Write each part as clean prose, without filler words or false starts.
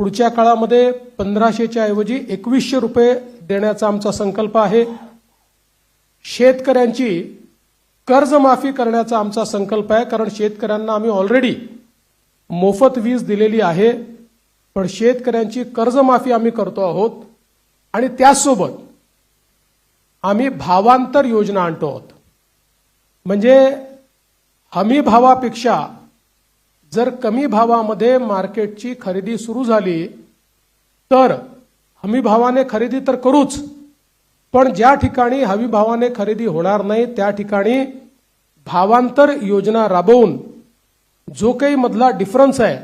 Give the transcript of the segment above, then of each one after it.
पुढच्या काळामध्ये 1500च्या ऐवजी 2100 रुपये देण्याचा आमचा संकल्प आहे। शेतकऱ्यांची कर्जमाफी करण्याचा आमचा संकल्प आहे, कारण शेतकऱ्यांना आम्ही ऑलरेडी मोफत वीज दिलेली आहे, पण शेतकऱ्यांची कर्जमाफी आम्ही करतो आहोत आणि त्यासोबत आम्ही भावांतर योजना आणतो आहोत। म्हणजे हमी भावापेक्षा जर कमी भावामध्ये मार्केटची खरेदी सुरू झाली तर हमी भावाने खरेदी तर करूच, पण ज्या ठिकाणी हमी भावाने खरेदी होणार नाही त्या ठिकाणी भावांतर योजना राबवून जो काही मधला डिफरन्स आहे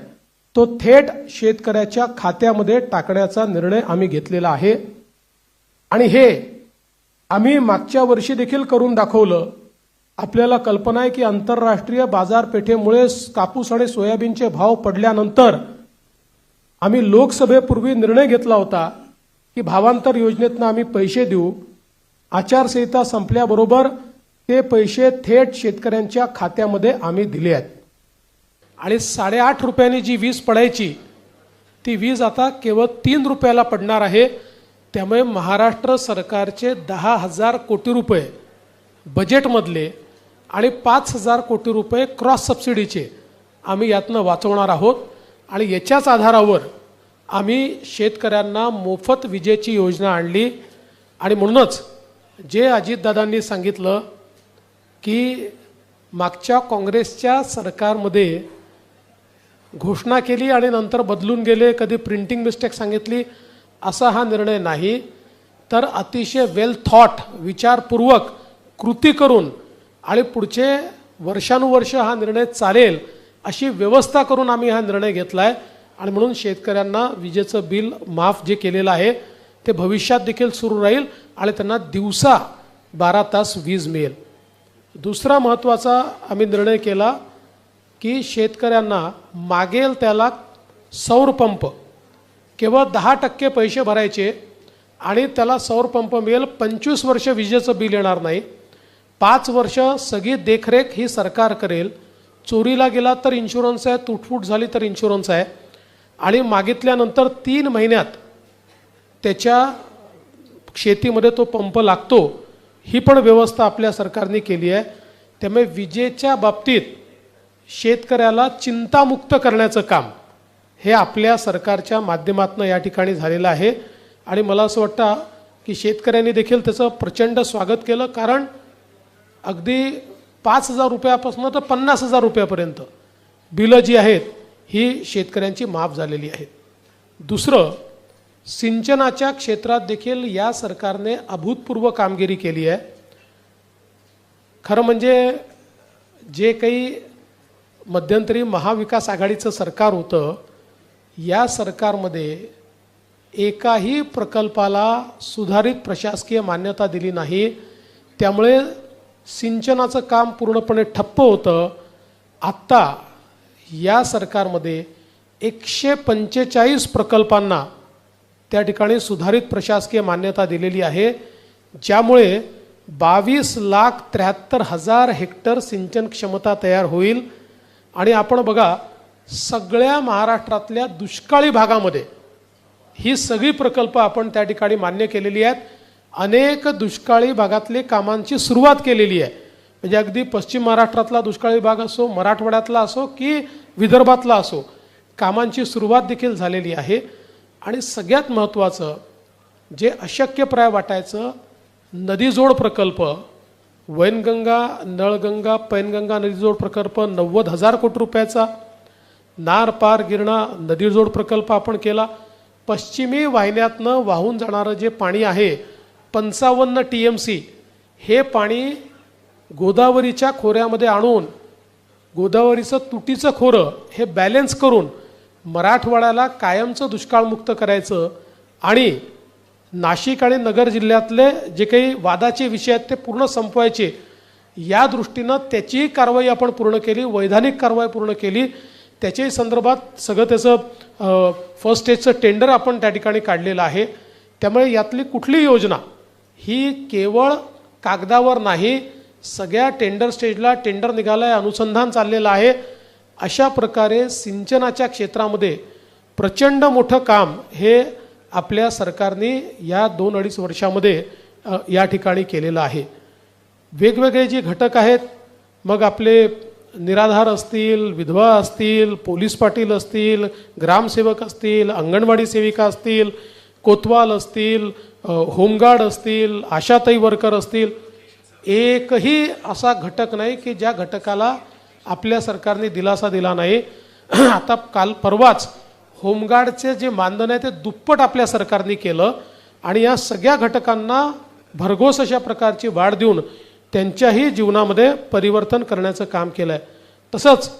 तो थेट शेतकऱ्याच्या खात्यामध्ये टाकण्याचा निर्णय आम्ही घेतलेला आहे। आणि हे आम्ही मागच्या वर्षी देखील करून दाखवलं। आपल्याला कल्पना आहे की आंतरराष्ट्रीय बाजारपेठेमुळे कापूस आणि सोयाबीनचे भाव पडल्यानंतर आम्ही लोकसभेपूर्वी निर्णय घेतला होता की भावांतर योजनेतून आम्ही पैसे देऊ। आचारसंहिता संपल्याबरोबर ते पैसे थेट शेतकऱ्यांच्या खात्यामध्ये आम्ही दिले आहेत आणि 8.5 रुपयांनी जी वीज पडायची ती वीज आता केवळ 3 रुपयाला पडणार आहे। त्यामुळे महाराष्ट्र सरकारचे 10,000 कोटी रुपये बजेटमधले आणि 5,000 कोटी रुपये क्रॉस सबसिडीचे आम्ही यातनं वाचवणार आहोत आणि याच्याच आधारावर आम्ही शेतकऱ्यांना मोफत विजेची योजना आणली। आणि म्हणूनच जे अजितदादांनी सांगितलं की मागच्या काँग्रेसच्या सरकारमध्ये घोषणा केली आणि नंतर बदलून गेले, कधी प्रिंटिंग मिस्टेक सांगितली, असा हा निर्णय नाही, तर अतिशय वेल थॉट विचारपूर्वक कृती करून आणि पुढचे वर्षानुवर्ष हा निर्णय चालेल अशी व्यवस्था करून आम्ही हा निर्णय घेतलाय। आणि म्हणून शेतकऱ्यांना विजेचं बिल माफ जे केलेलं आहे ते भविष्यात देखील सुरू राहील आणि त्यांना दिवसा 12 तास वीज मिळेल। दुसरा महत्त्वाचा आम्ही निर्णय केला की शेतकऱ्यांना मागेल त्याला सौर पंप केवळ 10% पैसे भरायचे आणि त्याला सौर पंप मिळेल। 25 वर्ष विजेचं बिल येणार नाही, 5 वर्ष सगळी देखरेख ही सरकार करेल। चोरीला गेला तर इन्शुरन्स आहे, तुटफूट झाली तर इन्शुरन्स आहे आणि मागितल्यानंतर 3 महिन्यात त्याच्या शेतीमध्ये तो पंप लागतो, ही पण व्यवस्था आपल्या सरकारने केली आहे। त्यामुळे विजेच्या बाबतीत शेतकऱ्याला चिंतामुक्त करण्याचं काम हे आपल्या सरकारच्या माध्यमातून या ठिकाणी झालेलं आहे आणि मला असं वाटतं की शेतकऱ्यांनी देखील त्याचं प्रचंड स्वागत केलं, कारण अगदी 5,000 रुपयापासून तर 50,000 रुपयापर्यंत बिलं जी आहेत ही शेतकऱ्यांची माफ झालेली आहेत। दुसरं, सिंचनाच्या क्षेत्रात देखील या सरकारने अभूतपूर्व कामगिरी केली आहे। खरं म्हणजे जे काही मध्यंतरी महाविकास आघाडीचं सरकार होतं, या सरकारमध्ये एकाही प्रकल्पाला सुधारित प्रशासकीय मान्यता दिली नाही, त्यामुळे सिंचनाचं काम पूर्णपणे ठप्प होतं। आत्ता या सरकारमध्ये 145 प्रकल्पांना त्या ठिकाणी सुधारित प्रशासकीय मान्यता दिलेली आहे, ज्यामुळे 22,73,000 हेक्टर सिंचन क्षमता तयार होईल। आणि आपण बघा, सगळ्या महाराष्ट्रातल्या दुष्काळी भागामध्ये ही सगळी प्रकल्प आपण त्या ठिकाणी मान्य केलेली आहेत। अनेक दुष्काळी भागातले कामांची सुरुवात केलेली आहे, म्हणजे अगदी पश्चिम महाराष्ट्रातला दुष्काळी भाग असो, मराठवाड्यातला असो की विदर्भातला असो, कामांची सुरुवात देखील झालेली आहे। आणि सगळ्यात महत्त्वाचं जे अशक्यप्राय वाटायचं, नदीजोड प्रकल्प, वैनगंगा, नळगंगा, पैनगंगा नदीजोड प्रकल्प 90,000 कोटी रुपयाचा, नार पार गिरणा नदीजोड प्रकल्प आपण केला। पश्चिमी वाहिन्यातनं वाहून जाणारं जे पाणी आहे 55 TMC, हे पाणी गोदावरीच्या खोऱ्यामध्ये आणून गोदावरीचं तुटीचं खोरं हे बॅलन्स करून मराठवाड्याला कायमचं दुष्काळमुक्त करायचं आणि नाशिक आणि नगर जिल्ह्यातले जे काही वादाचे विषय आहेत ते पूर्ण संपवायचे, या दृष्टीनं त्याचीही कारवाई आपण पूर्ण केली, वैधानिक कारवाई पूर्ण केली। त्याच्याही संदर्भात सगळं त्याचं फर्स्ट स्टेजचं टेंडर आपण त्या ठिकाणी काढलेलं आहे। त्यामुळे यातली कुठली योजना ही केवळ कागदावर नाही, सगळ्या टेंडर स्टेजला टेंडर निघालं आहे, अनुसंधान चाललेलं आहे। अशा प्रकारे सिंचनाच्या क्षेत्रामध्ये प्रचंड मोठं काम हे आपल्या सरकारने या 2-2.5 वर्षामध्ये या ठिकाणी केलेलं आहे. वेगवेगळे जे घटक आहेत, मग आपले निराधार असतील, विधवा असतील, पोलीस पाटील असतील, ग्रामसेवक असतील, अंगणवाडी सेविका असतील, कोतवाल असतील, होमगार्ड असतील, आशाताई वर्कर असतील, एकही असा घटक नाही की ज्या घटकाला आपल्या सरकारने दिलासा दिला नाही. आता काल परवाच होमगार्डचे जे मानधन आहे ते दुप्पट आपल्या सरकारने केलं आणि या सगळ्या घटकांना भरघोस अशा प्रकारची वाढ देऊन त्यांच्याही जीवनामध्ये परिवर्तन करण्याचं काम केलं आहे. तसंच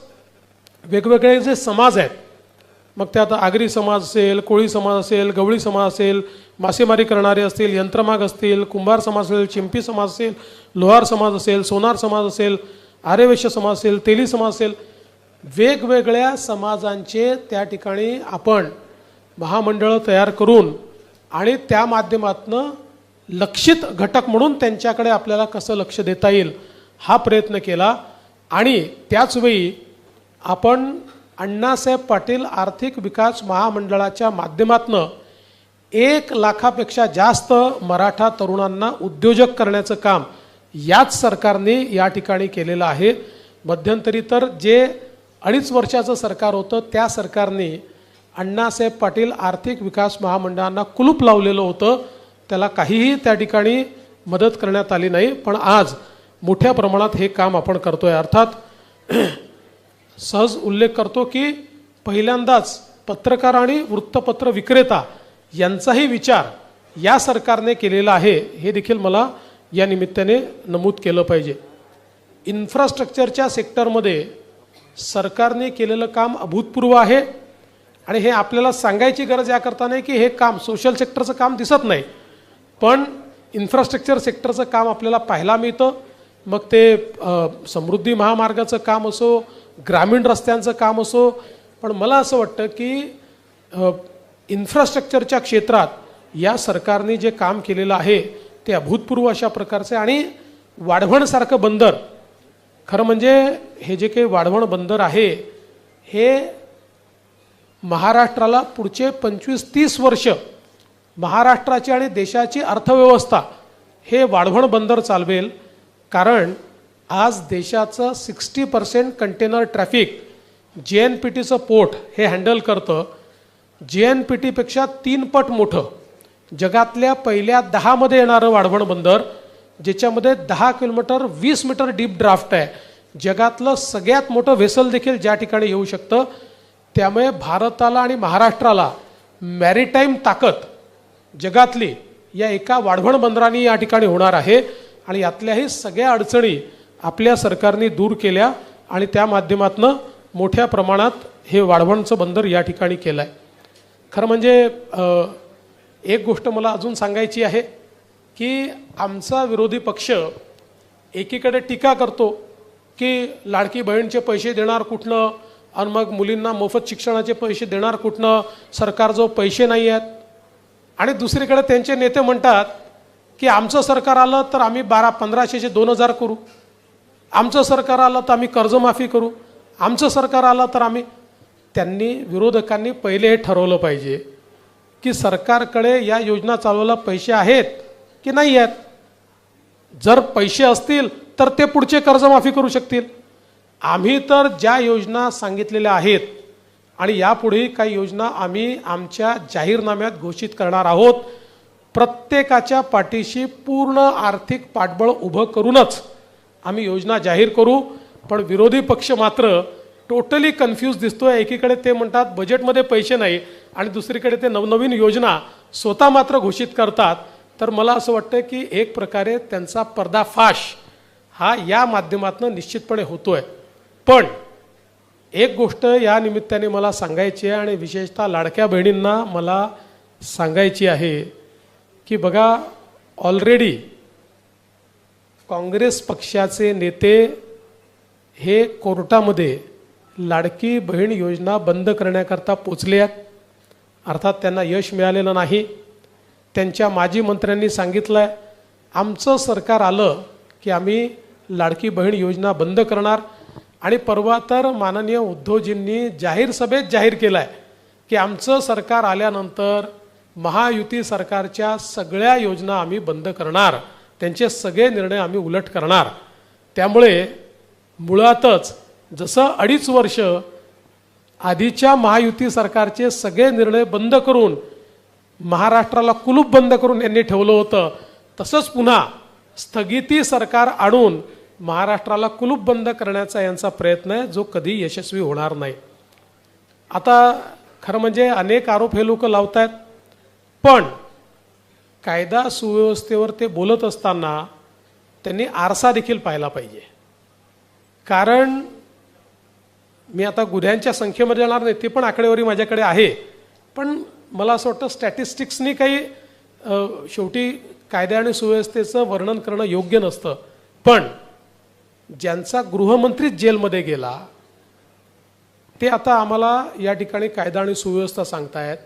वेगवेगळे जे समाज आहेत, मग ते आता आगरी समाज असेल, कोळी समाज असेल, गवळी समाज असेल, मासेमारी करणारे असतील, यंत्रमाग असतील, कुंभार समाज असेल, चिंपी समाज असेल, लोहार समाज असेल, सोनार समाज असेल, आर्यवैश्य समाज असेल, तेली समाज असेल, वेगवेगळ्या समाजांचे त्या ठिकाणी आपण महामंडळं तयार करून आणि त्या माध्यमातून लक्षित घटक म्हणून त्यांच्याकडे आपल्याला कसं लक्ष देता येईल हा प्रयत्न केला. आणि त्याचवेळी आपण अण्णासाहेब पाटील आर्थिक विकास महामंडळाच्या माध्यमातून 1 लाखापेक्षा जास्त मराठा तरुणांना उद्योजक करण्याचं काम याच सरकारने या ठिकाणी केलेलं आहे. मध्यंतरी तर जे 2.5 वर्षाचं सरकार होतं त्या सरकारने अण्णासाहेब पाटील आर्थिक विकास महामंडळांना कुलूप लावलेलं होतं, त्याला काहीही त्या ठिकाणी मदत करण्यात आली नाही. पण आज मोठ्या प्रमाणात हे काम आपण करतोय. अर्थात सहज उल्लेख करतो की पहिल्यांदाच पत्रकार आणि वृत्तपत्र विक्रेता यांचाही विचार या सरकारने केलेला आहे, हे देखील मला या निमित्ताने नमूद केलं पाहिजे. इन्फ्रास्ट्रक्चरच्या सेक्टरमध्ये सरकारने केलेलं काम अभूतपूर्व आहे आणि हे आपल्याला सांगायची गरज याकरता नाही की हे काम सोशल सेक्टरचं काम दिसत नाही, पण इन्फ्रास्ट्रक्चर सेक्टरचं काम आपल्याला पाहायला मिळतं. मग ते समृद्धी महामार्गाचं काम असो, ग्रामीण रस्त्यांचं काम असो. पण मला असं वाटतं की इन्फ्रास्ट्रक्चरच्या क्षेत्रात या सरकारने जे काम केलेलं आहे ते अभूतपूर्व अशा प्रकारचे. आणि वाढवणसारखं बंदर, खरं म्हणजे हे जे काही वाढवण बंदर आहे हे महाराष्ट्राला पुढचे 25-30 वर्ष महाराष्ट्राची आणि देशाची अर्थव्यवस्था हे वाढवण बंदर चालवेल. कारण आज देशाचं 60% कंटेनर ट्रॅफिक JNPTचं पोर्ट हे हँडल करतं. JNPTपेक्षा 3 पट मोठं जगातल्या पहिल्या 10 मध्ये येणारं वाढवण बंदर, ज्याच्यामध्ये 10 किलोमीटर 20 मीटर डीप ड्राफ्ट आहे. जगातलं सगळ्यात मोठं व्हेसल देखील ज्या ठिकाणी येऊ शकतं. त्यामुळे भारताला आणि महाराष्ट्राला मॅरिटाईम ताकद जगातली या एका वाढवण बंदराने या ठिकाणी होणार आहे. आणि यातल्याही सगळ्या अडचणी आपल्या सरकारने दूर केल्या आणि त्या माध्यमातून मोठ्या प्रमाणात हे वाढवणचं बंदर या ठिकाणी केलं आहे. खरं म्हणजे एक गोष्ट मला अजून सांगायची आहे की आमचा विरोधी पक्ष एकीकडे टीका करतो की लाडकी बहीणचे पैसे देणार कुठनं आणि मग मुलींना मोफत शिक्षणाचे पैसे देणार कुठनं, सरकारजवळ पैसे नाही आहेत. आणि दुसरीकडे त्यांचे नेते म्हणतात की आमचं सरकार आलं तर आम्ही 1500चे 2000 करू, आमचं सरकार आलं तर आम्ही कर्जमाफी करू, आमचं सरकार आलं तर आम्ही. त्यांनी विरोधकांनी पहिले हे ठरवलं पाहिजे की सरकारकडे या योजना चालवायला पैसे आहेत की नाही आहेत. जर पैसे असतील तर ते पुढचे कर्जमाफी करू शकतील. आम्ही तर ज्या योजना सांगितलेल्या आहेत आणि यापुढे काही योजना आम्ही आमच्या जाहीरनाम्यात घोषित करणार आहोत, प्रत्येकाच्या पाठीशी पूर्ण आर्थिक पाठबळ उभं करूनच आम्ही योजना जाहीर करू. पण विरोधी पक्ष मात्र टोटली कन्फ्यूज दिसतोय. एकीकडे ते म्हणतात बजेटमध्ये पैसे नाही आणि दुसरीकडे ते नवनवीन योजना स्वतः मात्र घोषित करतात. तर मला असं वाटतं की एक प्रकारे त्यांचा पर्दाफाश हा या माध्यमातून निश्चितपणे होतोय. पण एक गोष्ट या निमित्ताने मला सांगायची आहे आणि विशेषतः लाडक्या बहिणींना मला सांगायची आहे की बघा, ऑलरेडी काँग्रेस पक्षाचे नेते हे कोर्टामध्ये लाडकी बहीण योजना बंद करण्याकरता पोचले आहेत. अर्थात त्यांना यश मिळालेलं नाही. त्यांच्या माजी मंत्र्यांनी सांगितलं आहे आमचं सरकार आलं की आम्ही लाडकी बहीण योजना बंद करणार. आणि परवा तर माननीय उद्धवजींनी जाहीर सभेत जाहीर केलं आहे की आमचं सरकार आल्यानंतर महायुती सरकारच्या सगळ्या योजना आम्ही बंद करणार, त्यांचे सगळे निर्णय आम्ही उलट करणार. त्यामुळे मुळातच जसं 2.5 वर्ष आधीच्या महायुती सरकारचे सगळे निर्णय बंद करून महाराष्ट्राला कुलूप बंद करून यांनी ठेवलं होतं, तसंच पुन्हा स्थगिती सरकार आणून महाराष्ट्राला कुलूप बंद करण्याचा यांचा प्रयत्न आहे, जो कधी यशस्वी होणार नाही. आता खरं म्हणजे अनेक आरोप हे लोक लावत आहेत, पण कायदा सुव्यवस्थेवर ते बोलत असताना त्यांनी आरसा देखील पाहिला पाहिजे. कारण मी आता गुन्ह्यांच्या संख्येमध्ये जाणार नाही, ते पण आकडेवारी माझ्याकडे आहे, पण मला असं वाटतं स्टॅटिस्टिक्सनी काही शेवटी कायदा आणि सुव्यवस्थेचं वर्णन करणं योग्य नसतं. पण ज्यांचा गृहमंत्रीच जेलमध्ये गेला ते आता आम्हाला या ठिकाणी कायदा आणि सुव्यवस्था सांगतायत.